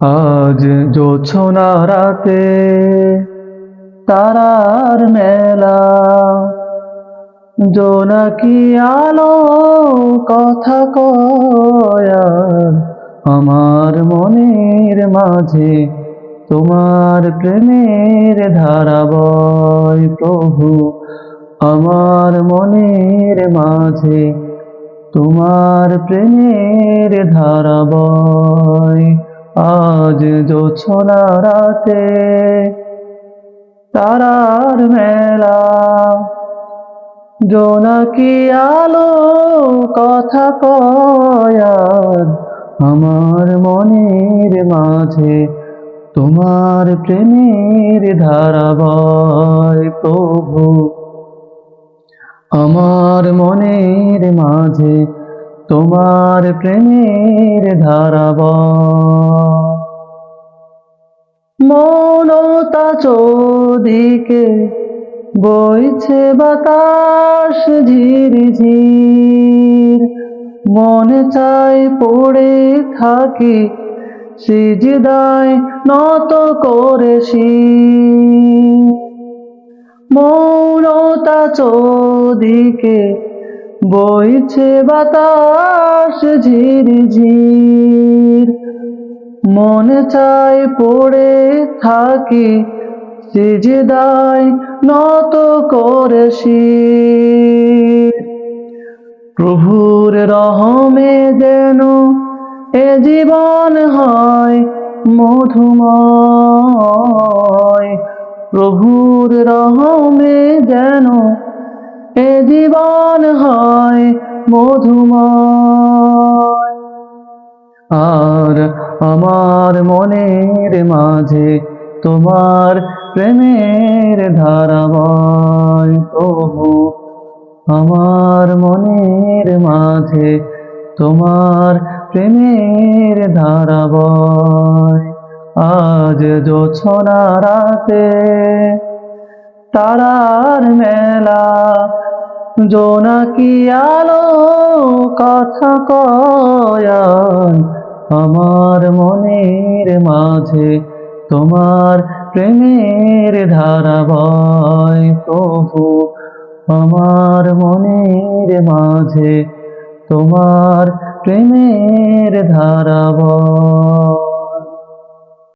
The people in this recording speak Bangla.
আজ জোছনা রাতে তারার মেলা, জোনাকি আলো কথা কয় আমার মনের মাঝে, তোমার প্রেমের ধারা বয় প্রভু। আমার মনের মাঝে তোমার প্রেমের ধারা বয়। আজ জোছনা রাতে তারার মেলা, জোনাকি আলো কথা কয় আমার মনের মাঝে, তোমার প্রেমের ধারা বয় প্রভু। আমার মনের মাঝে তোমার প্রেমের ধারা বয়। মনতা চোদিকে বইছে বাতাস ঝিরঝির, মনে চাই পড়ে থাকি সিজদায় নত করে শির। মৌনতা চোদিকে বইছে বাতাস ঝিরঝির, মনে চাই পড়ে থাকি সিজদায় নত করে শির। প্রভুর রহমে যেন এ জীবন হয় মধুময়, প্রভুর রহমে যেন এ জীবন হয় মধুময়। আর আমার মনের মাঝে তোমার প্রেমের ধারা বয় প্রভু। আমার মনের মাঝে তোমার প্রেমের ধারা বয়। আজ জোছনা রাতে তারার মেলা, জোনাকি আলো কথা কয় আমার মনের মাঝে, তোমার প্রেমের ধারা বয় প্রভু। আমার মনের মাঝে তোমার প্রেমের ধারা বয়।